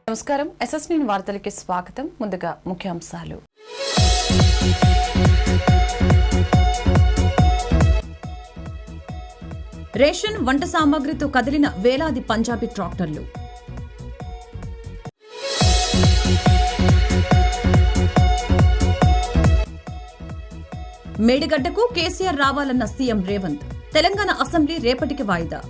నమస్కారం ఎస్ఎస్9 వార్తలకి స్వాగతం. ముందుగా ముఖ్యాంశాలు. రేషన్ వంట సామాగ్రితో కదిలిన వేలాది పంజాబీ ట్రాక్టర్లు. మేడిగడ్డకు కేసీఆర్ రావాలన్న సీఎం రేవంత్. తెలంగాణ అసెంబ్లీ రేపటికి వాయిదా.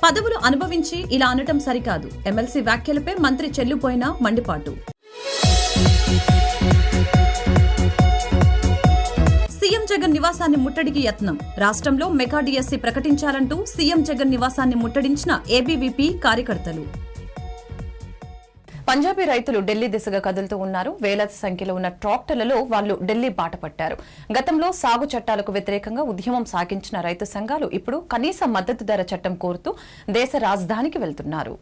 పదవులు అనుభవించి ఇలా అనటం సరికాదు. ఎమ్మెల్సీ వ్యాఖ్యలపై మంత్రి చెల్లిపోయిన మండిపాటు. సీఎం జగన్ నివాసాన్ని ముట్టడికి యత్నం. రాష్ట్రంలో మెగా డిఎస్సీ ప్రకటించాలంటూ సీఎం జగన్ నివాసాన్ని ముట్టడించిన ఏబీవీపీ కార్యకర్తలు. పంజాబీ రైతులు ఢిల్లీ దిశగా కదులుతూ ఉన్నారు. వేలాది సంఖ్యలో ఉన్న ట్రాక్టర్లలో వాళ్లు ఢిల్లీ బాట పట్టారు. గతంలో సాగు చట్టాలకు వ్యతిరేకంగా ఉద్యమం సాగించిన రైతు సంఘాలు ఇప్పుడు కనీస మద్దతు ధర చట్టం కోరుతూ దేశ రాజధానికి వెళ్తున్నారు.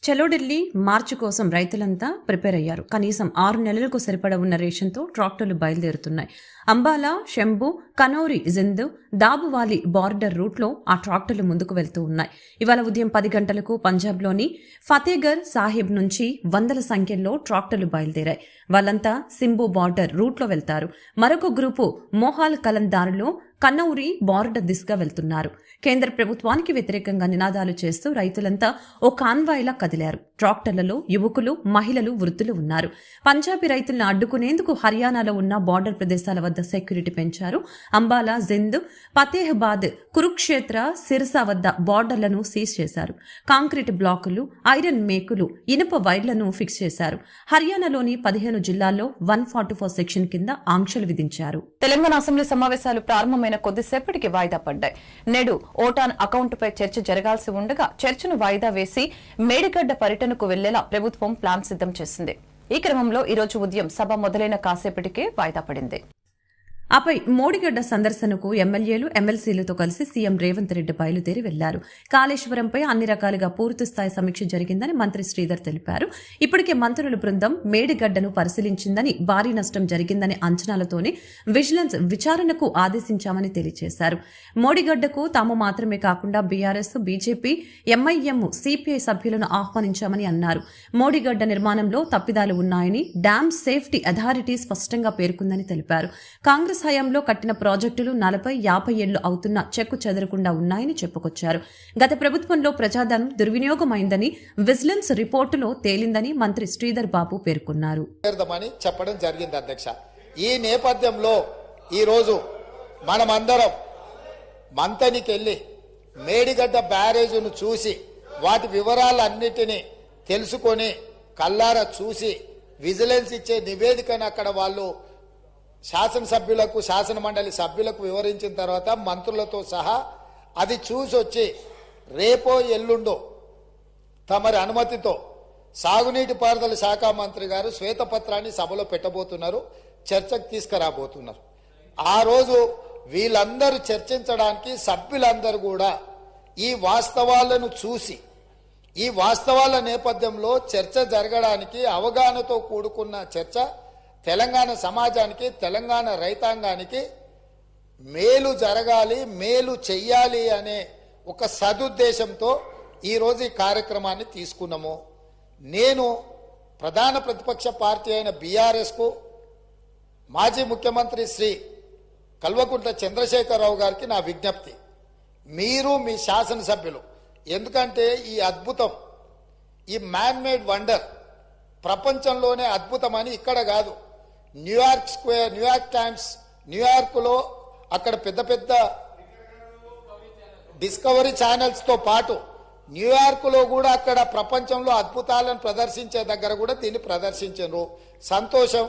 చలో ఢిల్లీ మార్చి కోసం రైతులంతా ప్రిపేర్ అయ్యారు. కనీసం 6 నెలలకు సరిపడా ఉన్న రేషన్తో ట్రాక్టర్లు బయలుదేరుతున్నాయి. అంబాలా, షంభు, కనౌరి, జింద్, దాబువాలి బార్డర్ రూట్లో ఆ ట్రాక్టర్లు ముందుకు వెళ్తూ ఉన్నాయి. ఇవాళ ఉదయం 10 గంటలకు పంజాబ్లోని ఫతేగర్ సాహిబ్ నుంచి వందల సంఖ్యలో ట్రాక్టర్లు బయలుదేరాయి. వాళ్ళంతా సింబు బార్డర్ రూట్లో వెళ్తారు. మరొక గ్రూపు మోహాల్ కలం దారిలో కన్నౌరి బార్డర్ దిశగా వెళ్తున్నారు. కేంద్ర ప్రభుత్వానికి వ్యతిరేకంగా నినాదాలు చేస్తూ రైతులంతా ఓ కాన్వాయ్లా కదిలారు. ట్రాక్టర్లలో యువకులు, మహిళలు, వృద్ధులు ఉన్నారు. పంజాబీ రైతులను అడ్డుకునేందుకు హర్యానాలో ఉన్న బార్డర్ ప్రదేశాల వద్ద సెక్యూరిటీ పెంచారు. అంబాలా, జింద్, ఫతేహాబాద్, కురుక్షేత్ర, సిర్సా వద్ద బార్డర్లను సీజ్ చేశారు. కాంక్రీట్ బ్లాకులు, ఐరన్ మేకులు, ఇనుప వైర్లను ఫిక్స్ చేశారు. హర్యానాలోని 15 జిల్లాల్లో 144 సెక్షన్ కింద ఆంక్షలు విధించారు. తెలంగాణ అసెంబ్లీ సమావేశాలు ప్రారంభమైన కొద్దిసేపటికి వాయిదా పడ్డాయి. నేడు ఓటాన్ అకౌంటుపై చర్చ జరగాల్సి ఉండగా చర్చను వాయిదా వేసి మేడిగడ్డ పర్యటనకు వెళ్లేలా ప్రభుత్వం ప్లాన్ సిద్దం చేసింది. ఈ క్రమంలో ఈరోజు ఉదయం సభ మొదలైన కాసేపటికే వాయిదా పడింది. ఆపై మోడిగడ్డ సందర్శనకు ఎమ్మెల్యేలు, ఎమ్మెల్సీలతో కలిసి సీఎం రేవంత్ రెడ్డి బయలుదేరి వెళ్లారు. కాళేశ్వరంపై అన్ని రకాలుగా పూర్తిస్థాయి సమీక్ష జరిగిందని మంత్రి శ్రీధర్ తెలిపారు. ఇప్పటికే మంత్రుల బృందం మేడిగడ్డను పరిశీలించిందని, భారీ నష్టం జరిగిందనే అంచనాలతోనే విజిలెన్స్ విచారణకు ఆదేశించామని తెలియజేశారు. మోడిగడ్డకు తాము మాత్రమే కాకుండా బీఆర్ఎస్, బీజేపీ, ఎంఐఎం, సిపిఐ సభ్యులను ఆహ్వానించామని అన్నారు. మోడిగడ్డ నిర్మాణంలో తప్పిదాలు ఉన్నాయని డ్యామ్ సేఫ్టీ అథారిటీ స్పష్టంగా పేర్కొందని తెలిపారు. కాంగ్రెస్ హయాంలో కట్టిన ప్రాజెక్టులు 40-50 ఏళ్లు అవుతున్నా చెక్కు చెదరకుండా ఉన్నాయని చెప్పుకొచ్చారు. గత ప్రభుత్వంలో ప్రజాధనం దుర్వినియోగమైందని విజిలెన్స్ రిపోర్టులో తేలిందని మంత్రి శ్రీధర్ బాబు పేర్కొన్నారు. చెప్పడం జరిగింది అధ్యక్ష. ఈ నేపథ్యంలో ఈరోజు మనమందరం మంతనికి వెళ్లి మేడిగడ్డ బ్యారేజ్ను చూసి వాటి వివరాలన్నిటినీ తెలుసుకొని కల్లారా చూసి విజిలెన్స్ ఇచ్చే నివేదికను అక్కడ వాళ్ళు శాసనసభ్యులకు, శాసన మండలి సభ్యులకు వివరించిన తర్వాత మంత్రులతో సహా అది చూసి వచ్చి రేపో ఎల్లుండో తమరి అనుమతితో సాగునీటి పారుదల శాఖ మంత్రి గారు శ్వేతపత్రాన్ని సభలో పెట్టబోతున్నారు, చర్చకు తీసుకురాబోతున్నారు. ఆ రోజు వీళ్ళందరూ చర్చించడానికి సభ్యులందరూ కూడా ఈ వాస్తవాలను చూసి, ఈ వాస్తవాల నేపథ్యంలో చర్చ జరగడానికి అవగాహనతో కూడుకున్న చర్చ తెలంగాణ సమాజానికి, తెలంగాణ రైతాంగానికి మేలు జరగాలి, మేలు చెయ్యాలి అనే ఒక సదుద్దేశంతో ఈరోజు ఈ కార్యక్రమాన్ని తీసుకున్నాము. నేను ప్రధాన ప్రతిపక్ష పార్టీ అయిన బీఆర్ఎస్కు, మాజీ ముఖ్యమంత్రి శ్రీ కల్వకుంట్ల చంద్రశేఖరరావు గారికి నా విజ్ఞప్తి, మీరు మీ శాసనసభ్యులు, ఎందుకంటే ఈ అద్భుతం, ఈ మ్యాన్ మేడ్ వండర్ ప్రపంచంలోనే అద్భుతమని ఇక్కడ కాదు, న్యూయార్క్ స్క్వేర్, న్యూయార్క్ టైమ్స్, న్యూయార్క్లో అక్కడ పెద్ద పెద్ద డిస్కవరీ ఛానల్స్ తో పాటు న్యూయార్క్లో కూడా అక్కడ ప్రపంచంలో అద్భుతాలను ప్రదర్శించే దగ్గర కూడా దీన్ని ప్రదర్శించారు. సంతోషం.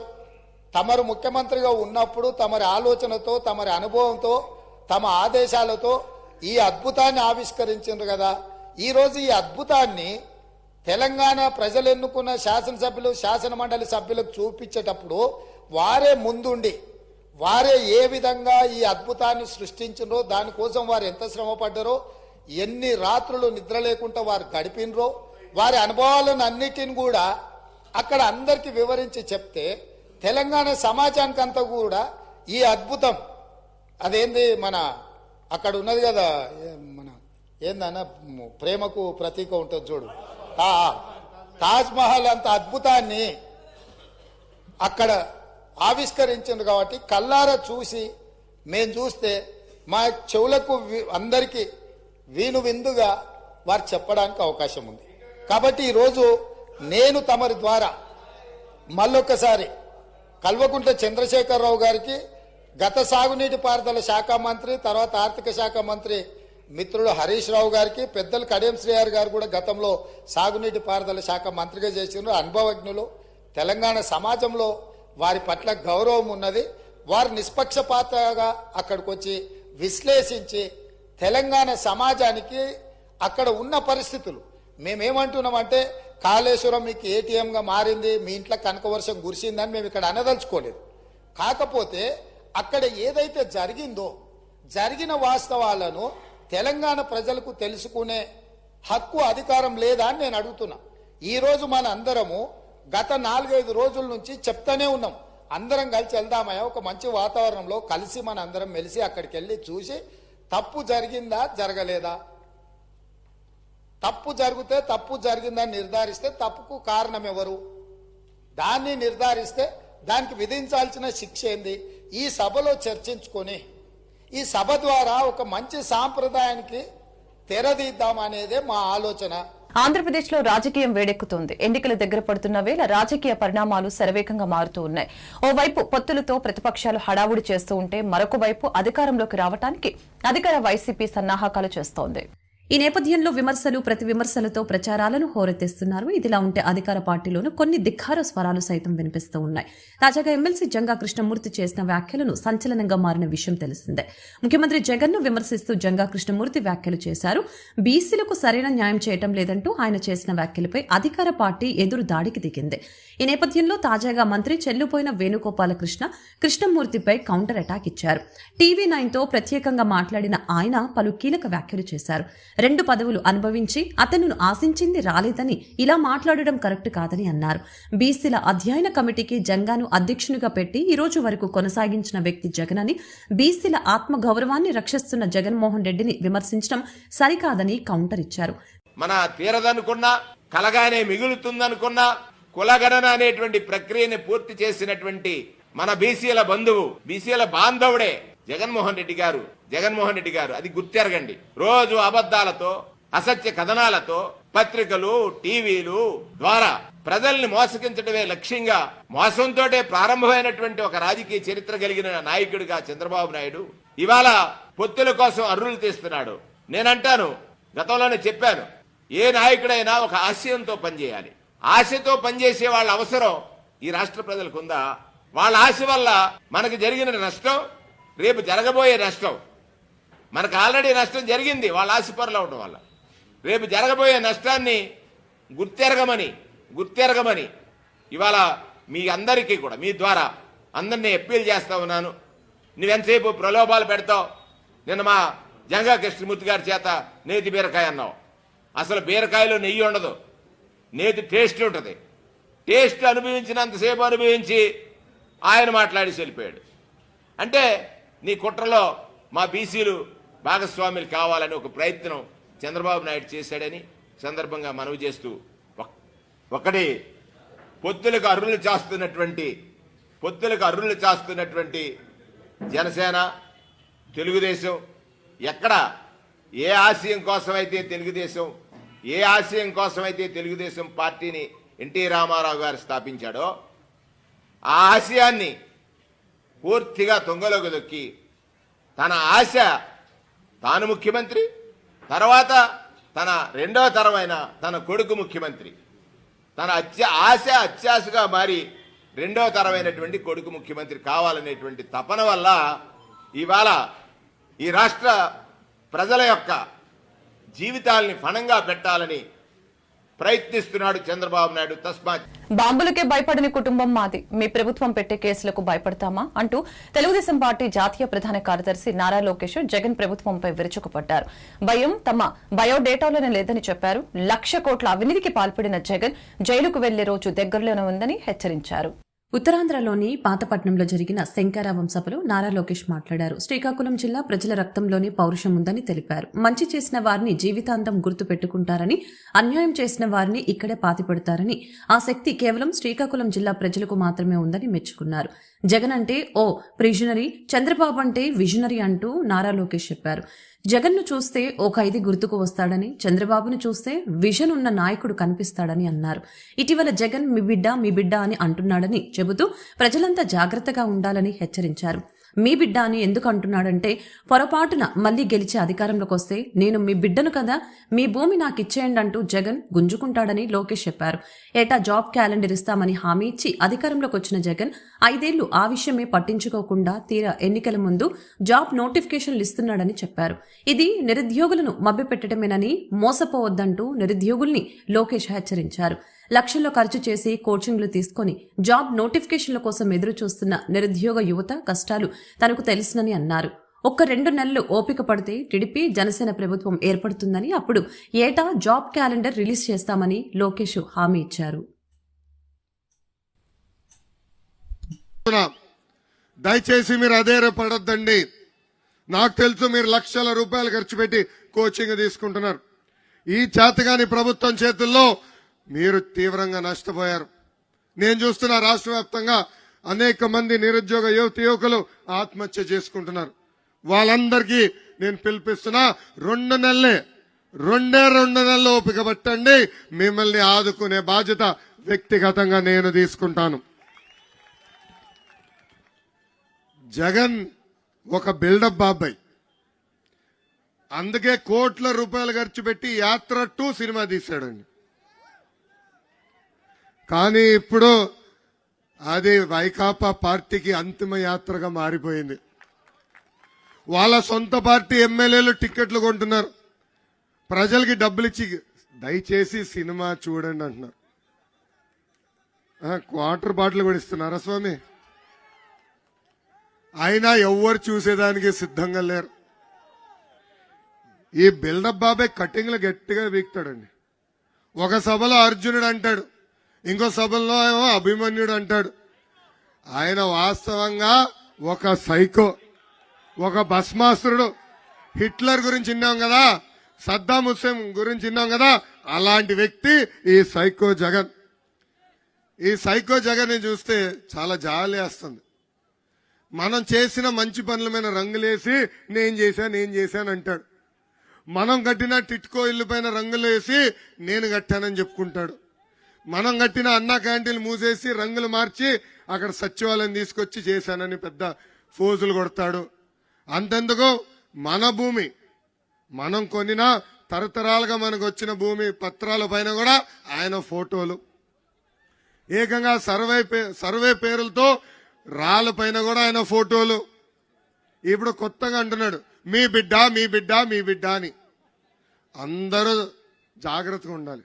తమరు ముఖ్యమంత్రిగా ఉన్నప్పుడు తమరి ఆలోచనతో, తమరి అనుభవంతో, తమ ఆదేశాలతో ఈ అద్భుతాన్ని ఆవిష్కరించారు కదా. ఈరోజు ఈ అద్భుతాన్ని తెలంగాణ ప్రజలు ఎన్నుకున్న శాసనసభ్యులు, శాసన మండలి సభ్యులకు చూపించేటప్పుడు వారే ముందుండి, వారే ఏ విధంగా ఈ అద్భుతాన్ని సృష్టించినరో, దానికోసం వారు ఎంత శ్రమ పడ్డారో, ఎన్ని రాత్రులు నిద్ర లేకుండా వారు గడిపినరో, వారి అనుభవాలను అన్నిటిని కూడా అక్కడ అందరికీ వివరించి చెప్తే తెలంగాణ సమాజానికంతా కూడా ఈ అద్భుతం, అదేంది మన అక్కడ ఉన్నది కదా మన ఏందన్న ప్రేమకు ప్రతీక ఉంటుంది చూడు, తాజ్ మహల్ అంత అద్భుతాన్ని అక్కడ ఆవిష్కరించింది కాబట్టి కల్లారా చూసి మేము చూస్తే మా చెవులకు అందరికీ వీను విందుగా వారు చెప్పడానికి అవకాశం ఉంది. కాబట్టి ఈరోజు నేను తమరి ద్వారా మళ్ళొక్కసారి కల్వకుంట్ల చంద్రశేఖరరావు గారికి, గత సాగునీటి పారుదల శాఖ మంత్రి, తర్వాత ఆర్థిక శాఖ మంత్రి మిత్రుడు హరీష్ రావు గారికి, పెద్దలు కడియం శ్రీహరి గారు కూడా గతంలో సాగునీటి పారుదల శాఖ మంత్రిగా చేసిన అనుభవజ్ఞులు, తెలంగాణ సమాజంలో వారి పట్ల గౌరవం ఉన్నది. వారు నిష్పక్షపాతంగా అక్కడికి వచ్చి విశ్లేషించి తెలంగాణ సమాజానికి అక్కడ ఉన్న పరిస్థితులు, మేమేమంటున్నామంటే కాళేశ్వరం మీకు ఏటీఎంగా మారింది, మీ ఇంట్లో కనక వర్షం కురిసిందని మేము ఇక్కడ అనదలుచుకోలేదు. కాకపోతే అక్కడ ఏదైతే జరిగిందో జరిగిన వాస్తవాలను తెలంగాణ ప్రజలకు తెలుసుకునే హక్కు అధికారం లేదా అని నేను అడుగుతున్నా. ఈరోజు మన అందరము గత 4-5 రోజుల నుంచి చెప్తానే ఉన్నాం, అందరం కలిసి వెళ్దామయ్యా, ఒక మంచి వాతావరణంలో కలిసి మన అందరం మెలిసి అక్కడికి వెళ్ళి చూసి తప్పు జరిగిందా జరగలేదా, తప్పు జరిగితే తప్పు జరిగిందని నిర్ధారిస్తే తప్పుకు కారణం ఎవరు, దాన్ని నిర్ధారిస్తే దానికి విధించాల్సిన శిక్ష ఏంది, ఈ సభలో చర్చించుకొని ఈ సభ ద్వారా ఒక మంచి సాంప్రదాయానికి తెరదీద్దామనేదే మా ఆలోచన. ఆంధ్రప్రదేశ్లో రాజకీయం వేడెక్కుతోంది. ఎన్నికలు దగ్గర పడుతున్న వేళ రాజకీయ పరిణామాలు శరవేగంగా మారుతూ ఉన్నాయి. ఓవైపు పొత్తులతో ప్రతిపక్షాలు హడావుడి చేస్తూ ఉంటే, మరొక వైపు అధికారంలోకి రావడానికి అధికార వైసీపీ సన్నాహకాలు చేస్తోంది. ఈ నేపథ్యంలో విమర్శలు ప్రతి విమర్శలతో ప్రచారాలను హోరెత్తిస్తున్నారు. ఇదిలా ఉంటే అధికార పార్టీలోనూ కొన్ని ధిక్కార స్వరాలు సైతం వినిపిస్తూ ఉన్నాయి. తాజాగా ఎమ్మెల్సీ జంగా కృష్ణమూర్తి చేసిన వ్యాఖ్యలను సంచలనంగా మారిన విషయం తెలిసిందే. ముఖ్యమంత్రి జగన్ ను విమర్శిస్తూ జంగా కృష్ణమూర్తి వ్యాఖ్యలు చేశారు. బీసీలకు సరైన న్యాయం చేయటం లేదంటూ ఆయన చేసిన వ్యాఖ్యలపై అధికార పార్టీ ఎదురు దాడికి దిగింది. ఈ నేపథ్యంలో తాజాగా మంత్రి చెల్లుపోయిన వేణుగోపాలకృష్ణ కృష్ణమూర్తిపై కౌంటర్ అటాక్ ఇచ్చారు. టీవీ9తో ప్రత్యేకంగా మాట్లాడిన ఆయన పలు కీలక వ్యాఖ్యలు చేశారు. 2 పదవులు అనుభవించి అతను ఆశించింది రాలేదని ఇలా మాట్లాడడం కరెక్ట్ కాదని అన్నారు. బీసీల అధ్యయన కమిటీకి జంగాను అధ్యక్షునిగా పెట్టి ఈ రోజు వరకు కొనసాగించిన వ్యక్తి జగన్ అని, బీసీల ఆత్మగౌరవాన్ని రక్షిస్తున్న జగన్మోహన్ రెడ్డిని విమర్శించడం సరికాదని కౌంటర్ ఇచ్చారు. మన తీరదనుకున్నా, కలగానే మిగులుతుందనుకున్నా, కులగణన అనేటువంటి ప్రక్రియని పూర్తి చేసినటువంటి మన బీసీల బంధువు, బీసీల బాంధవుడే జగన్మోహన్ రెడ్డి గారు. అది గుర్తెరగండి. రోజు అబద్దాలతో, అసత్య కథనాలతో, పత్రికలు, టీవీలు ద్వారా ప్రజల్ని మోసగించడమే లక్ష్యంగా, మోసంతోటే ప్రారంభమైనటువంటి ఒక రాజకీయ చరిత్ర కలిగిన నాయకుడిగా చంద్రబాబు నాయుడు ఇవాళ పొత్తుల కోసం అర్రులు తీస్తున్నాడు. నేనంటాను, గతంలోనే చెప్పాను, ఏ నాయకుడైనా ఒక ఆశయంతో పనిచేయాలి. ఆశతో పనిచేసే వాళ్ళ అవసరం ఈ రాష్ట్ర ప్రజలకు ఉందా? వాళ్ళ ఆశ వల్ల మనకు జరిగిన నష్టం, రేపు జరగబోయే నష్టం, మనకు ఆల్రెడీ నష్టం జరిగింది వాళ్ళ ఆశపరులు అవడం వల్ల. రేపు జరగబోయే నష్టాన్ని గుర్తెరగమని ఇవాళ మీ అందరికీ కూడా మీ ద్వారా అందరినీ అప్పీల్ చేస్తా ఉన్నాను. నువ్వెంతసేపు ప్రలోభాలు పెడతావు. నిన్న మా జంగా కృష్ణమూర్తి గారి చేత నేతి బీరకాయ అన్నావు. అసలు బీరకాయలో నెయ్యి ఉండదు, నేతి టేస్ట్ ఉంటుంది. టేస్ట్ అనుభవించినంతసేపు అనుభవించి ఆయన మాట్లాడి వెళ్ళిపోయాడు. అంటే నీ కుట్రలో మా బీసీలు భాగస్వాములు కావాలని ఒక ప్రయత్నం చంద్రబాబు నాయుడు చేశాడని సందర్భంగా మనవి చేస్తూ, ఒకటి పొత్తులకు అర్రులు చాస్తున్నటువంటి జనసేన, తెలుగుదేశం, ఎక్కడ ఏ ఆశయం కోసమైతే తెలుగుదేశం పార్టీని ఎన్టీ రామారావు గారు స్థాపించాడో ఆ ఆశయాన్ని పూర్తిగా తొంగలోకి దొక్కి తన ఆశ తాను ముఖ్యమంత్రి, తర్వాత తన రెండో తరమైన తన కొడుకు ముఖ్యమంత్రి, తన అత్యాశగా మారి రెండో తరమైనటువంటి కొడుకు ముఖ్యమంత్రి కావాలనేటువంటి తపన వల్ల ఇవాళ ఈ రాష్ట్ర ప్రజల యొక్క జీవితాల్ని ఫణంగా పెట్టాలని ప్రయత్నిస్తున్నాడు చంద్రబాబు నాయుడు. తస్మాత్ బాంబులకే భయపడని కుటుంబం మాది, మీ ప్రభుత్వం పెట్టే కేసులకు భయపడతామా అంటూ తెలుగుదేశం పార్టీ జాతీయ ప్రధాన కార్యదర్శి నారా లోకేష్ జగన్ ప్రభుత్వంపై విరుచుకుపడ్డారు. భయం తమ బయోడేటాలోనే లేదని చెప్పారు. 1,00,000 కోట్ల అవినీతికి పాల్పడిన జగన్ జైలుకు వెళ్లే రోజు దగ్గరలోనే ఉందని హెచ్చరించారు. ఉత్తరాంధ్రలోని పాతపట్నంలో జరిగిన శంకరావం సభలో నారా లోకేష్ మాట్లాడారు. శ్రీకాకుళం జిల్లా ప్రజల రక్తంలోని పౌరుషం ఉందని తెలిపారు. మంచి చేసిన వారిని జీవితాంతం గుర్తు పెట్టుకుంటారని, అన్యాయం చేసిన వారిని ఇక్కడే పాతిపెడతారని, ఆ శక్తి కేవలం శ్రీకాకుళం జిల్లా ప్రజలకు మాత్రమే ఉందని మెచ్చుకున్నారు. జగన్ అంటే ఓ ప్రిజనరీ, చంద్రబాబు అంటే విజనరీ అంటూ నారా లోకేష్ చెప్పారు. జగన్ను చూస్తే ఓ ఖైదీ గుర్తుకు వస్తాడని, చంద్రబాబును చూస్తే విజన్ ఉన్న నాయకుడు కనిపిస్తాడని అన్నారు. ఇటీవల జగన్ మీ బిడ్డ అని అంటున్నాడని చెబుతూ ప్రజలంతా జాగ్రత్తగా ఉండాలని హెచ్చరించారు. మీ బిడ్డ అని ఎందుకు అంటున్నాడంటే, పొరపాటున మళ్లీ గెలిచే అధికారంలోకి వస్తే నేను మీ బిడ్డను కదా, మీ భూమి నాకు ఇచ్చేయండి అంటూ జగన్ గుంజుకుంటాడని లోకేష్ చెప్పారు. ఏటా జాబ్ క్యాలెండర్ ఇస్తామని హామీ ఇచ్చి అధికారంలోకి వచ్చిన జగన్ 5 ఏళ్లు ఆ విషయమే పట్టించుకోకుండా తీరా ఎన్నికల ముందు జాబ్ నోటిఫికేషన్లు ఇస్తున్నాడని చెప్పారు. ఇది నిరుద్యోగులను మభ్యపెట్టడమేనని, మోసపోవద్దంటూ నిరుద్యోగుల్ని లోకేష్ హెచ్చరించారు. లక్షల్లో ఖర్చు చేసి కోచింగ్లు తీసుకుని జాబ్ నోటిఫికేషన్ల కోసం ఎదురు చూస్తున్న నిరుద్యోగ యువత కష్టాలు తనకు తెలుసునని అన్నారు. 1-2 నెలలు ఓపిక పడితే టీడీపీ జనసేన ప్రభుత్వం ఏర్పడుతుందని, అప్పుడు ఏటా జాబ్ క్యాలెండర్ రిలీజ్ చేస్తామని లోకేష్ హామీ ఇచ్చారు. దయచేసి మీరు అధైర్యపడొద్దండి. నాకు తెలుసు మీరు లక్షల రూపాయలు ఖర్చు పెట్టి కోచింగ్ తీసుకుంటున్నారు. ఈ చేతగాని ప్రభుత్వం చేతుల్లో మీరు తీవ్రంగా నష్టపోయారు. నేను చూస్తున్న రాష్ట్ర వ్యాప్తంగా అనేక మంది నిరుద్యోగ యువకులు ఆత్మహత్య చేసుకుంటున్నారు. వాళ్ళందరికీ నేను పిలిపిస్తున్నా, 2 నెలలు ఓపిక పట్టండి. మిమ్మల్ని ఆదుకునే బాధ్యత వ్యక్తిగతంగా నేను తీసుకుంటాను. జగన్ ఒక బిల్డప్ బాబాయ్, అందుకే కోట్ల రూపాయలు ఖర్చు పెట్టి యాత్ర 2 సినిమా తీశాడండి. కానీ ఇప్పుడు అది వైకాపా పార్టీకి అంతిమ యాత్రగా మారిపోయింది. వాళ్ళ సొంత పార్టీ ఎమ్మెల్యేలు టిక్కెట్లు కొంటున్నారు, ప్రజలకి డబ్బులు ఇచ్చి దయచేసి సినిమా చూడండి అంటున్నారు. క్వార్టర్ బాటిల్ కూడా ఇస్తున్నారా స్వామి? అయినా ఎవ్వరు చూసేదానికి సిద్ధంగా లేరు. ఈ బిల్డప్ బాబాయ్ కటింగ్లు గట్టిగా వీక్తాడండి. ఒక సభలో అర్జునుడు అంటాడు, ఇంకో సభలో ఏమో అభిమన్యుడు అంటాడు. ఆయన వాస్తవంగా ఒక సైకో, ఒక భస్మాసురుడు. హిట్లర్ గురించి విన్నాం కదా, సద్దాం హుస్సేన్ గురించి విన్నాం కదా, అలాంటి వ్యక్తి ఈ సైకో జగన్. ఈ సైకో జగన్ ని చూస్తే చాలా జాలి వేస్తుంది. మనం చేసిన మంచి పనుల మీద రంగులేసి నేను చేశాను అంటాడు. మనం కట్టిన టిట్కో ఇల్లు పైన రంగులు వేసి నేను కట్టానని చెప్పుకుంటాడు. మనం కట్టిన అన్నా క్యాంటీన్లు మూసేసి రంగులు మార్చి అక్కడ సచివాలయం తీసుకొచ్చి చేశానని పెద్ద ఫోజులు కొడతాడు. అంతెందుకు, మన భూమి మనం కొనిన తరతరాలుగా మనకు వచ్చిన భూమి పత్రాల పైన కూడా ఆయన ఫోటోలు, ఏకంగా సర్వే పేరులతో రాళ్ళ పైన కూడా ఆయన ఫోటోలు. ఇప్పుడు కొత్తగా అంటున్నాడు మీ బిడ్డ అని. అందరూ జాగ్రత్తగా ఉండాలి.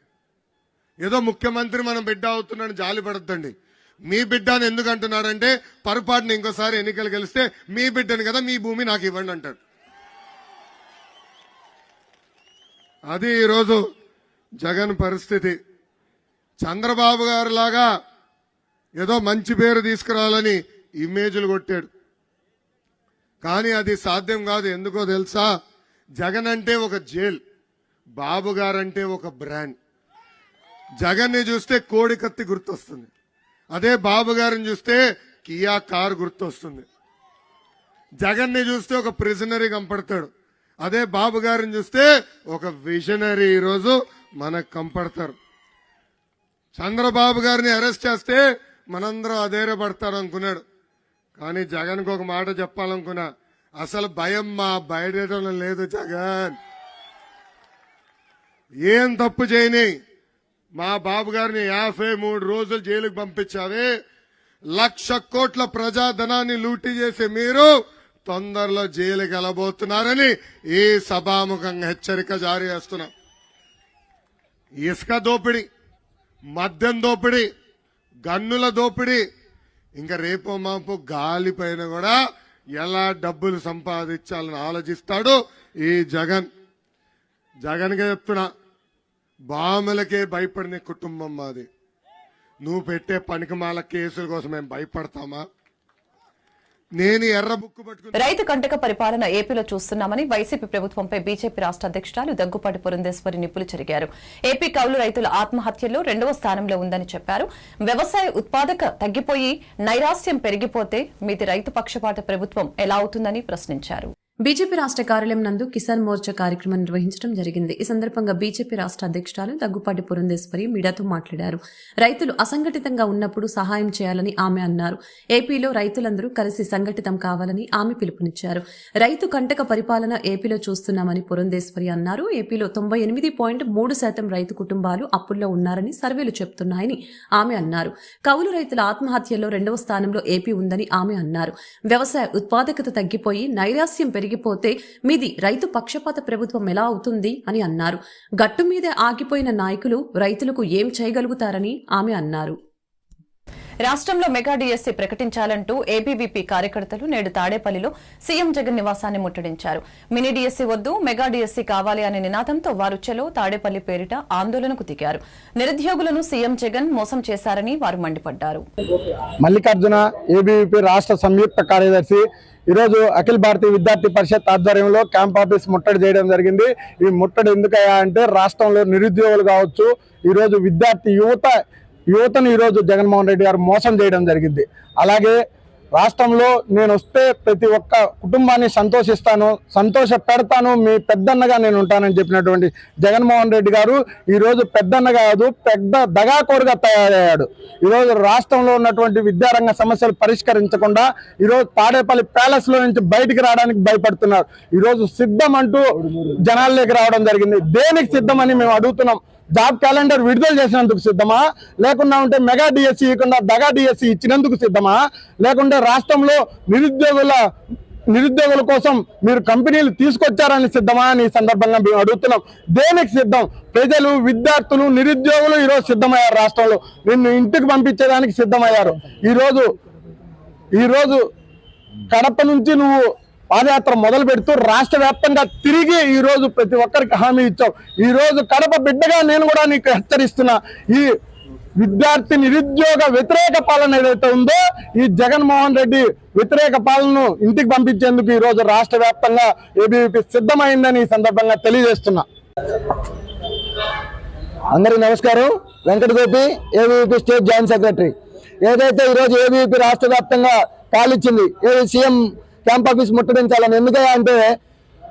ఏదో ముఖ్యమంత్రి మనం బిడ్డ అవుతున్నాడు జాలి పడద్దండి. మీ బిడ్డ అని ఎందుకు అంటున్నాడంటే, పొరపాటున ఇంకోసారి ఎన్నికలు గెలిస్తే మీ బిడ్డని కదా, మీ భూమి నాకు ఇవ్వండి అంటాడు. అది ఈరోజు జగన్ పరిస్థితి. చంద్రబాబు గారు లాగా ఏదో మంచి పేరు తీసుకురావాలని ఇమేజ్లు కొట్టాడు, కానీ అది సాధ్యం కాదు. ఎందుకో తెలుసా? జగన్ అంటే ఒక జైల్, బాబు గారంటే ఒక బ్రాండ్. జగన్ ని చూస్తే కోడి కత్తి గుర్తొస్తుంది, అదే బాబు గారిని చూస్తే కియా కార్ గుర్తొస్తుంది. జగన్ ని చూస్తే ఒక ప్రిజనరీ కంపడతాడు, అదే బాబు గారిని చూస్తే ఒక విజనరీ ఈరోజు మనకు కంపడతారు. చంద్రబాబు గారిని అరెస్ట్ చేస్తే మనందరం అధైర్యపడతారు అనుకున్నాడు, కానీ జగన్కు ఒక మాట చెప్పాలనుకున్నా, అసలు భయం బయటం లేదు. జగన్ ఏం తప్పు చేయని మా బాబు గారిని 53 రోజులు జైలుకు పంపించావే, 1,00,000 కోట్ల ప్రజాధనాన్ని లూటీ చేసి మీరు తొందరలో జైలుకి వెళ్ళబోతున్నారని ఈ సభాముఖంగా హెచ్చరిక జారీ చేస్తున్నా. ఇసుక దోపిడీ, మద్యం దోపిడీ, గన్నుల దోపిడీ, ఇంకా రేపో మాపో గాలి పైన కూడా ఎలా డబ్బులు సంపాదించాలని ఆలోచిస్తాడు ఈ జగన్. జగన్ గా చెప్తున్నా, బాములకే భయపడిన కుటుంబం మాది. నువ్వు పెట్టే పనికిమాల కేసుల కోసం మేము భయపడతామా? నేను ఎర్ర బుక్కు పట్టుకుని రైతు కంటక పరిపాలన ఏపీలో చూస్తున్నామని వైసీపీ ప్రభుత్వంపై బీజేపీ రాష్ట్ర అధ్యక్షురాలు దగ్గుపాటి పురంధేశ్వరి నిప్పులు చెరిగారు. ఏపీ కౌలు రైతుల ఆత్మహత్యల్లో 2వ స్థానంలో ఉందని చెప్పారు. వ్యవసాయ ఉత్పాదక తగ్గిపోయి నైరాశ్యం పెరిగిపోతే మీది రైతు పక్షపాత ప్రభుత్వం ఎలా అవుతుందని ప్రశ్నించారు. బీజేపీ రాష్ట్ర కార్యాలయం నందు కిసాన్ మోర్చా కార్యక్రమం నిర్వహించడం జరిగింది. ఈ సందర్భంగా బీజేపీ రాష్ట్ర అధ్యక్షురాలు దగ్గుపాటి పురంధేశ్వరి మీడియాతో మాట్లాడారు. రైతులు అసంఘటితంగా ఉన్నప్పుడు సహాయం చేయాలని ఆమె అన్నారు. ఏపీలో రైతులందరూ కలిసి సంఘటితం కావాలని ఆమె పిలుపునిచ్చారు. రైతు కంటక పరిపాలన ఏపీలో చూస్తున్నామని పురంధేశ్వరి అన్నారు. ఏపీలో 98.3% రైతు కుటుంబాలు అప్పుల్లో ఉన్నారని సర్వేలు చెబుతున్నాయని ఆమె అన్నారు. కౌలు రైతుల ఆత్మహత్యల్లో 2వ స్థానంలో ఏపీ ఉందని ఆమె అన్నారు. వ్యవసాయ ఉత్పాదకత తగ్గిపోయి నైరాశ్యం పెరిగిపోతే మీది రైతు పక్షపాత ప్రభుత్వం ఎలా అవుతుంది అని అన్నారు. గట్టు మీదే ఆగిపోయిన నాయకులు రైతులకు ఏం చేయగలుగుతారని ఆమె అన్నారు. రాష్ట్రంలో మెగా డీఎస్సీ ప్రకటించాలంటూ ఏబీవీపీ కార్యకర్తలు నేడు తాడేపల్లిలో సీఎం జగన్ నివాసాన్ని ముట్టడించారు. మినీ డీఎస్సీ వద్దు, మెగా డీఎస్సీ కావాలి అనే నినాదంతో వారు చెలో తాడేపల్లి పేరిట ఆందోళనకు దిగారు. నిరుద్యోగులను సీఎం జగన్ మోసం చేశారని వారు మండిపడ్డారు. మల్లికార్జున ఏబీవీపీ రాష్ట్ర సంయుక్త కార్యదర్శి ఈరోజు అఖిల భారతీయ విద్యార్థి పరిషత్ ఆధ్వర్యంలో క్యాంప్ ఆఫీస్ ముట్టడి చేయడం జరిగింది. ఈ ముట్టడి ఎందుకయ్యా అంటే రాష్ట్రంలో నిరుద్యోగులు కావచ్చు, ఈరోజు విద్యార్థి యువతను ఈరోజు జగన్మోహన్ రెడ్డి గారు మోసం చేయడం జరిగింది. అలాగే రాష్ట్రంలో నేను వస్తే ప్రతి ఒక్క కుటుంబాన్ని సంతోష పెడతాను, మీ పెద్దన్నగా నేను ఉంటానని చెప్పినటువంటి జగన్మోహన్ రెడ్డి గారు ఈరోజు పెద్దన్న కాదు, పెద్ద దగాకోరుగా తయారయ్యాడు. ఈరోజు రాష్ట్రంలో ఉన్నటువంటి విద్యారంగ సమస్యలు పరిష్కరించకుండా ఈరోజు తాడేపల్లి ప్యాలెస్ లో నుంచి బయటికి రావడానికి భయపడుతున్నారు. ఈరోజు సిద్ధం అంటూ జనాల్లోకి రావడం జరిగింది. దేనికి సిద్ధమని మేము అడుగుతున్నాం. జాబ్ క్యాలెండర్ విడుదల చేసినందుకు సిద్ధమా, లేకుండా ఉంటే మెగా డిఎస్సీ ఇవ్వకుండా దగా డిఎస్సీ ఇచ్చినందుకు సిద్ధమా, లేకుంటే రాష్ట్రంలో నిరుద్యోగుల కోసం మీరు కంపెనీలు తీసుకొచ్చారని సిద్ధమా అని ఈ సందర్భంగా మేము అడుగుతున్నాం. దేనికి సిద్ధం? ప్రజలు, విద్యార్థులు, నిరుద్యోగులు ఈరోజు సిద్ధమయ్యారు. రాష్ట్రంలో నిన్ను ఇంటికి పంపించేదానికి సిద్ధమయ్యారు. ఈరోజు కడప నుంచి నువ్వు పాదయాత్ర మొదలు పెడుతూ రాష్ట్ర వ్యాప్తంగా తిరిగి ఈ రోజు ప్రతి ఒక్కరికి హామీ ఇచ్చావు. ఈ రోజు కడప బిడ్డగా నేను కూడా నీకు హెచ్చరిస్తున్నా. ఈ విద్యార్థి నిరుద్యోగ వ్యతిరేక పాలన ఏదైతే ఉందో, ఈ జగన్మోహన్ రెడ్డి వ్యతిరేక పాలనను ఇంటికి పంపించేందుకు ఈ రోజు రాష్ట్ర వ్యాప్తంగా ఏబీవీపీ సిద్ధమైందని ఈ సందర్భంగా తెలియజేస్తున్నా. అందరికీ నమస్కారం. Venkata Gopi, ABVP state joint secretary. ఏదైతే ఈరోజు ఏబీవీపీ రాష్ట్ర వ్యాప్తంగా పాలిచ్చింది, సీఎం క్యాంప్ ఆఫీస్ ముట్టడించాలని. ఎందుకంటే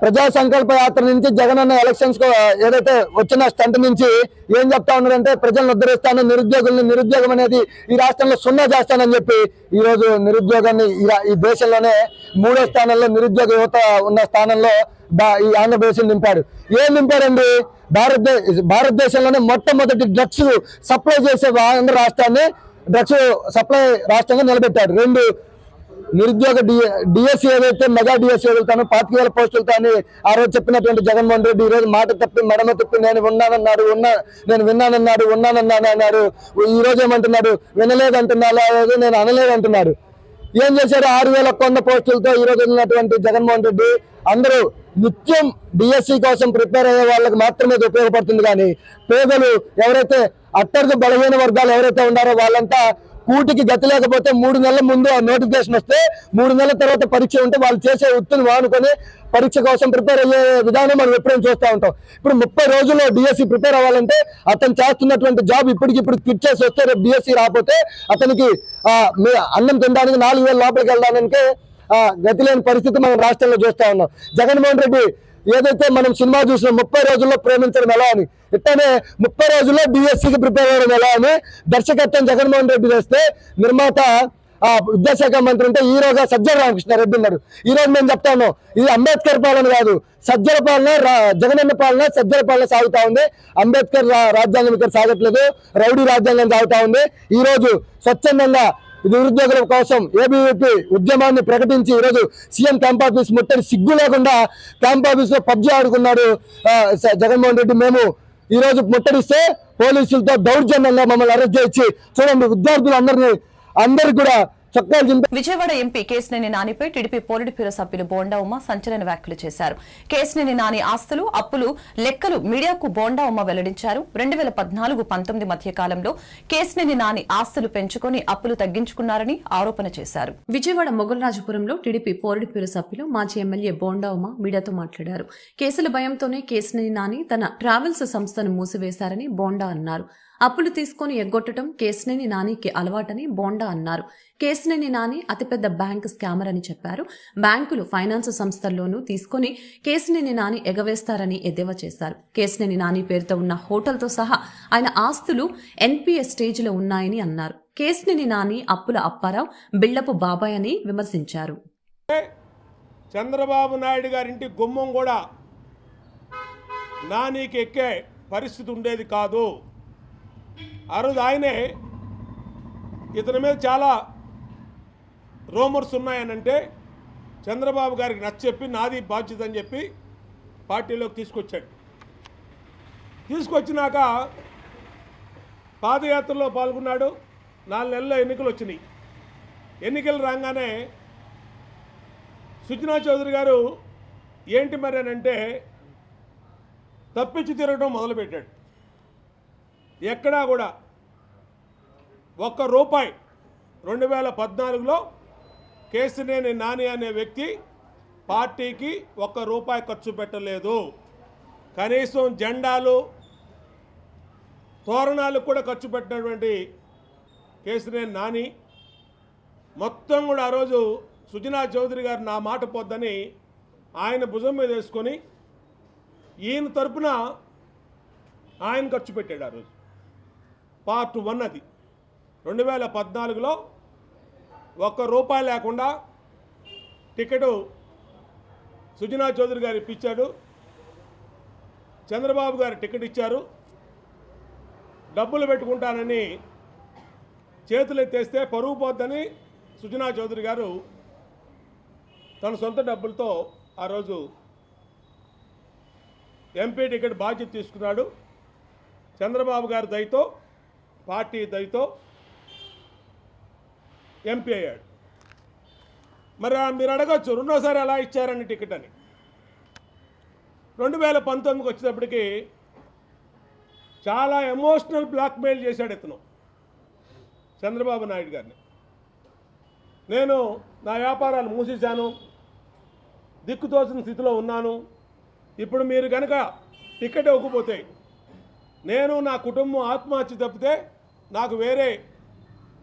ప్రజా సంకల్ప యాత్ర నుంచి జగనన్న ఎలక్షన్స్ ఏదైతే వచ్చిన స్టంట్ నుంచి ఏం చెప్తా ఉన్నారంటే ప్రజలను ఉద్ధరిస్తాను, నిరుద్యోగం అనేది ఈ రాష్ట్రంలో 0 చేస్తానని చెప్పి ఈ రోజు నిరుద్యోగాన్ని ఈ దేశంలోనే 3వ స్థానంలో నిరుద్యోగ యువత ఉన్న స్థానంలో ఈ ఆంధ్రప్రదేశ్ నింపాడు. ఏం నింపాడండి? భారతదేశంలోనే మొట్టమొదటి డ్రగ్స్ సప్లై చేసే ఆంధ్ర రాష్ట్రాన్ని డ్రగ్స్ సప్లై రాష్ట్రంగా నిలబెట్టాడు. 2 నిరుద్యోగ డిఎస్సీ ఏదైతే మెగా డిఎస్సీ వదులుతాను 25,000 పోస్టులతో అని ఆ రోజు చెప్పినటువంటి జగన్మోహన్ రెడ్డి ఈ రోజు మాట తప్పి మడమ తప్పి నేను విన్నానన్నాడు అన్నాడు. ఈ రోజు ఏమంటున్నాడు? వినలేదంటున్నాడు, నేను అనలేదంటున్నాడు. ఏం చేశారు? 6,100 పోస్టులతో ఈ రోజు ఉన్నటువంటి జగన్మోహన్ రెడ్డి అందరూ నిత్యం డిఎస్సీ కోసం ప్రిపేర్ అయ్యే వాళ్ళకి మాత్రమే ఉపయోగపడుతుంది. కానీ పేదలు ఎవరైతే అట్టడుగు బలహీన వర్గాలు ఎవరైతే ఉన్నారో వాళ్ళంతా కూటికి గతి లేకపోతే 3 నెలల ముందు ఆ నోటిఫికేషన్ వస్తే 3 నెలల తర్వాత పరీక్ష ఉంటే వాళ్ళు చేసే వృత్తిని వాడుకొని పరీక్ష కోసం ప్రిపేర్ అయ్యే విధానం మనం ఎప్పుడైనా చూస్తూ ఉంటాం. ఇప్పుడు 30 రోజుల్లో డిఎస్సీ ప్రిపేర్ అవ్వాలంటే అతను చేస్తున్నటువంటి జాబ్ ఇప్పటికిప్పుడు క్విట్ చేసి వస్తే రేపు డిఎస్సీ రాకపోతే అతనికి అన్నం తినడానికి 4,000 లోపలికి వెళ్ళడానికి గతి లేని పరిస్థితి మనం రాష్ట్రంలో చూస్తూ ఉన్నాం. జగన్మోహన్ రెడ్డి ఏదైతే మనం సినిమా చూసినాం 30 రోజుల్లో ప్రేమించడం ఎలా అని, ఇట్టనే 30 రోజుల్లో డిఎస్సీకి ప్రిపేర్ అవ్వడం ఎలా అని దర్శకత్వం జగన్మోహన్ రెడ్డి చేస్తే నిర్మాత విద్యాశాఖ మంత్రి ఉంటే హీరోగా సజ్జల రామకృష్ణారెడ్డి ఉన్నాడు. ఈ రోజు మేము చెప్తాను, ఇది అంబేద్కర్ పాలన కాదు, సజ్జల పాలన, జగనన్న పాలన, సజ్జల పాలన సాగుతా ఉంది. అంబేద్కర్ రాజ్యాంగం ఇక్కడ సాగట్లేదు, రౌడీ రాజ్యాంగం సాగుతా ఉంది. ఈ రోజు స్వచ్ఛందంగా నిరుద్యోగుల కోసం ఏబీవీపీ ఉద్యమాన్ని ప్రకటించి ఈరోజు సీఎం క్యాంప్ ఆఫీస్ ముట్టడి సిగ్గు లేకుండా క్యాంప్ ఆఫీస్ లో పబ్జీ ఆడుకున్నాడు జగన్మోహన్ రెడ్డి. మేము ఈ రోజు ముట్టడిస్తే పోలీసులతో దౌర్జన్యంగా మమ్మల్ని అరెస్ట్ చేయించి చూడండి, విద్యార్థులందరికీ కూడా చొక్కాలు చింపి విజయవాడ ఎంపీ కేశినేని నానిపై టీడీపీ పోలిట్ బ్యూరో సభ్యులు బోండా ఉమ సంచలన వ్యాఖ్యలు చేశారు. కేశినేని నాని ఆస్తులు, అప్పులు లెక్కలు మీడియాకు బోండా ఉమ వెల్లడించారు. 2014-19 మధ్య కాలంలో కేశినేని నాని ఆస్తులు పెంచుకొని అప్పులు తగ్గించుకున్నారని ఆరోపణ చేశారు. విజయవాడ మొగల్రాజపురంలో టీడీపీ పోలిట్ బ్యూరో సభ్యులు మాజీ ఎమ్మెల్యే బోండా ఉమ మీడియాతో మాట్లాడారు. కేసుల భయంతోనే కేశినేని నాని తన ట్రావెల్స్ సంస్థను మూసివేశారని బోండా అన్నారు. అప్పులు తీసుకుని ఎగ్గొట్టడం కేశినేని నానికి అలవాటని బోండా అన్నారు. కేశినేని నాని అతిపెద్ద బ్యాంక్ స్కామర్ అని చెప్పారు. బ్యాంకులు, ఫైనాన్స్ సంస్థల్లోనూ తీసుకుని కేశినేని నాని ఎగవేస్తారని ఎద్దేవా చేశారు. కేశినేని నాని పేరుతో ఉన్న హోటల్తో సహా ఆయన ఆస్తులు ఎన్పీఎస్ స్టేజ్లో ఉన్నాయని అన్నారు. కేశినేని నాని అప్పుల అప్పారావు, బిళ్లపు బాబాయ్ అని విమర్శించారు. చంద్రబాబు నాయుడు గారింటి గుమ్మం కూడా నానికి ఎక్కే పరిస్థితి ఉండేది కాదు. ఆ రోజు ఆయనే ఇతని మీద చాలా రూమర్స్ ఉన్నాయనంటే చంద్రబాబు గారికి నచ్చచెప్పి నాది బాధ్యత అని చెప్పి పార్టీలోకి తీసుకొచ్చాడు. తీసుకొచ్చినాక పాదయాత్రలో పాల్గొన్నాడు. 4 నెలల్లో ఎన్నికలు వచ్చినాయి. ఎన్నికలు రాగానే సుజనా చౌదరి గారు ఏంటి మరి అని అంటే తప్పించి తిరగడం మొదలుపెట్టాడు. ఎక్కడా కూడా ₹1 2014లో కేశినేని నాని అనే వ్యక్తి పార్టీకి ₹1 ఖర్చు పెట్టలేదు. కనీసం జెండాలు, తోరణాలు కూడా ఖర్చు పెట్టినటువంటి కేశినేని నాని మొత్తం కూడా ఆ రోజు సుజనా చౌదరి గారు నా మాట పొద్దని ఆయన భుజం మీద వేసుకొని ఈయన తరపున ఆయన ఖర్చు పెట్టాడు. ఆ రోజు పార్ట్ 1 అది. 2014లో ₹1 లేకుండా టికెట్ సుజనా చౌదరి గారు ఇప్పించాడు. చంద్రబాబు గారు టికెట్ ఇచ్చారు. డబ్బులు పెట్టుకుంటానని చేతులు ఎత్తేస్తే పరుగు పోద్దని సుజనా చౌదరి గారు తన సొంత డబ్బులతో ఆ రోజు ఎంపీ టికెట్ బాధ్యత తీసుకున్నాడు. చంద్రబాబు గారి దయతో, పార్టీ దయతో ఎంపీ అయ్యాడు. మరి మీరు అడగచ్చు రెండోసారి ఎలా ఇచ్చారని టికెట్ అని. 2019కి వచ్చేటప్పటికి చాలా ఎమోషనల్ బ్లాక్మెయిల్ చేశాడు ఇతను చంద్రబాబు నాయుడు గారిని. నేను నా వ్యాపారాలు మూసేశాను, దిక్కుతోచిన స్థితిలో ఉన్నాను, ఇప్పుడు మీరు కనుక టికెట్ ఇవ్వకపోతే నేను నా కుటుంబం ఆత్మహత్య తప్పితే నాకు వేరే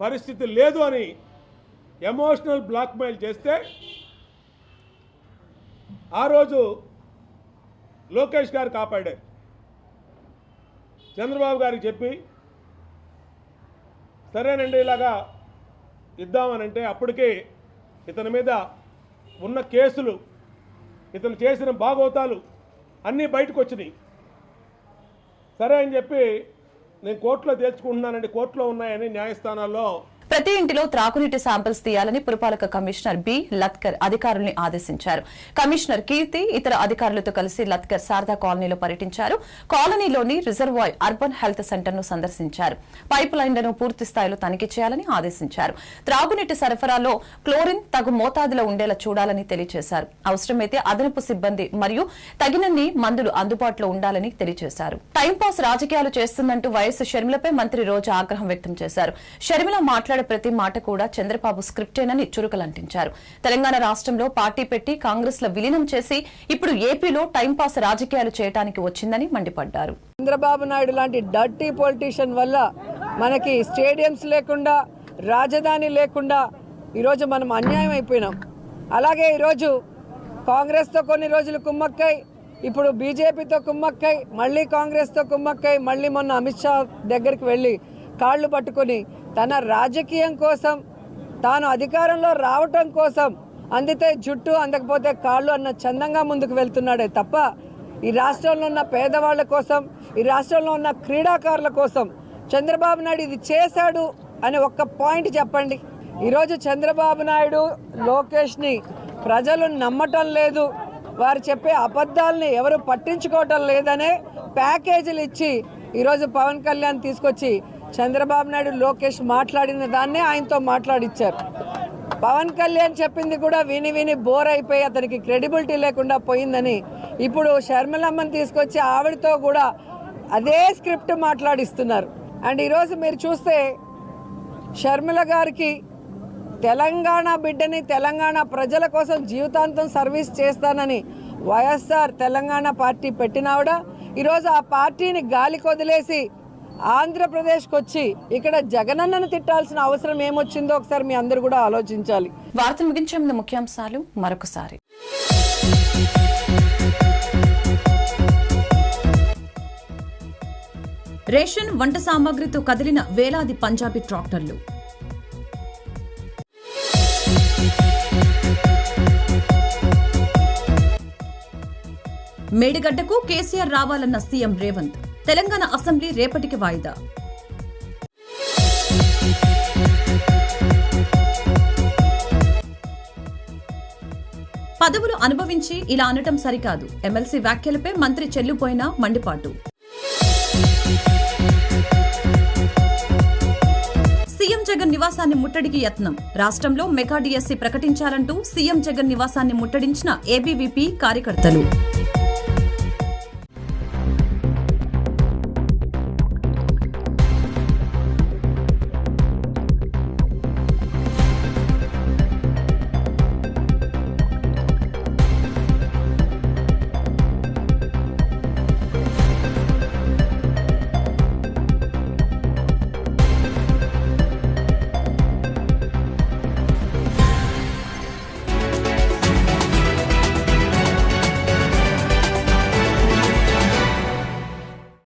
పరిస్థితి లేదు అని ఎమోషనల్ బ్లాక్మెయిల్ చేస్తే ఆ రోజు లోకేష్ గారు కాపాడారు. చంద్రబాబు గారికి చెప్పి సరేనండి ఇలాగా ఇద్దామనంటే అప్పటికే ఇతని మీద ఉన్న కేసులు, ఇతను చేసిన బాగోతాలు అన్నీ బయటకు వచ్చినాయి. సరే అని చెప్పి నేను కోర్టులో తేల్చుకుంటున్నానండి, కోర్టులో ఉన్నాయని న్యాయస్థానాల్లో. ప్రతి ఇంటిలో త్రాగునీటి శాంపిల్స్ తీయాలని పురపాలక కమిషనర్ బి లత్కర్ అధికారుల్ని ఆదేశించారు. కమిషనర్ కీర్తి ఇతర అధికారులతో కలిసి లత్కర్ శారదా కాలనీలో పర్యటించారు. కాలనీలోని రిజర్వాయర్ అర్బన్ హెల్త్ సెంటర్ ను సందర్శించారు. పైప్ లైన్లను పూర్తి స్థాయిలో తనిఖీ చేయాలని ఆదేశించారు. త్రాగునీటి సరఫరాలో క్లోరిన్ తగు మోతాదులో ఉండేలా చూడాలని తెలియజేశారు. అవసరమైతే అదనపు సిబ్బంది మరియు తగినన్ని మందులు అందుబాటులో ఉండాలని తెలియజేశారు. టైంపాస్ రాజకీయాలు చేస్తుందంటూ వైఎస్ షర్మిలపై మంత్రి రోజా ఆగ్రహం వ్యక్తం చేశారు. షర్మిల మాట్లాడే ప్రతి మాట కూడా చంద్రబాబు స్క్రిప్టేనని చురుకలంటించారు. తెలంగాణ రాష్ట్రంలో పార్టీ పెట్టి కాంగ్రెస్ లో విలీనం చేసి ఇప్పుడు ఏపీలో టైంపాస్ రాజకీయాలు చేయడానికి వచ్చిందని మండిపడ్డారు. చంద్రబాబు నాయుడు లాంటి డర్టీ పొలిటీషియన్ వల్ల మనకి స్టేడియంస్ లేకుండా, రాజధాని లేకుండా ఈరోజు మనం అన్యాయం అయిపోయినాం. అలాగే ఈరోజు కాంగ్రెస్తో కొన్ని రోజులు కుమ్మక్కై, ఇప్పుడు బీజేపీతో కుమ్మక్కై, మళ్ళీ కాంగ్రెస్తో కుమ్మక్కై, మళ్ళీ మొన్న అమిత్ షా దగ్గరికి వెళ్ళి కాళ్ళు పట్టుకొని తన రాజకీయం కోసం, తాను అధికారంలో రావటం కోసం అందితే జుట్టు, అందకపోతే కాళ్ళు అన్న చందంగా ముందుకు వెళ్తున్నాడే తప్ప ఈ రాష్ట్రంలో ఉన్న పేదవాళ్ల కోసం, ఈ రాష్ట్రంలో ఉన్న క్రీడాకారుల కోసం చంద్రబాబు నాయుడు ఇది చేశాడు అని ఒక్క పాయింట్ చెప్పండి. ఈరోజు చంద్రబాబు నాయుడు, లోకేష్ని ప్రజలు నమ్మటం లేదు, వారు చెప్పే అబద్ధాలని ఎవరు పట్టించుకోవటం లేదనే ప్యాకేజీలు ఇచ్చి ఈరోజు పవన్ కళ్యాణ్ తీసుకొచ్చి చంద్రబాబు నాయుడు లోకేష్ మాట్లాడిన దాన్నే ఆయనతో మాట్లాడిచ్చారు. పవన్ కళ్యాణ్ చెప్పింది కూడా విని విని బోర్ అయిపోయి అతనికి క్రెడిబిలిటీ లేకుండా పోయిందని ఇప్పుడు షర్మిలమ్మని తీసుకొచ్చి ఆవిడతో కూడా అదే స్క్రిప్ట్ మాట్లాడిస్తున్నారు. అండ్ ఈరోజు మీరు చూస్తే షర్మిల గారికి తెలంగాణ బిడ్డని, తెలంగాణ ప్రజల కోసం జీవితాంతం సర్వీస్ చేస్తానని వైఎస్ఆర్ తెలంగాణ పార్టీ పెట్టినావిడ ఈరోజు ఆ పార్టీని గాలికి వదిలేసి ఆంధ్రప్రదేశ్కి వచ్చి ఇక్కడ జగనన్నను తిట్టాల్సిన అవసరం ఏమొచ్చిందో ఒకసారి మీ అందరూ కూడా ఆలోచించాలి. వార్తలు ముగించే ముందు ముఖ్యాంశాలు మరొకసారి. రేషన్, వంట సామాగ్రితో కదిలిన వేలాది పంజాబీ ట్రాక్టర్లు. మేడిగడ్డకు కేసీఆర్ రావాలన్న సీఎం రేవంత్. తెలంగాణ అసెంబ్లీ రేపటికి వాయిదా. పదవులు అనుభవించి ఇలా అనటం సరికాదు. ఎమ్మెల్సీ వ్యాఖ్యలపై మంత్రి చెల్లుపోయిన మండిపాటు. సీఎం జగన్ నివాసాన్ని ముట్టడికి యత్నం. రాష్ట్రంలో మెగా డిఎస్సీ ప్రకటించాలంటూ సీఎం జగన్ నివాసాన్ని ముట్టడించిన ఏబీవీపీ కార్యకర్తలు.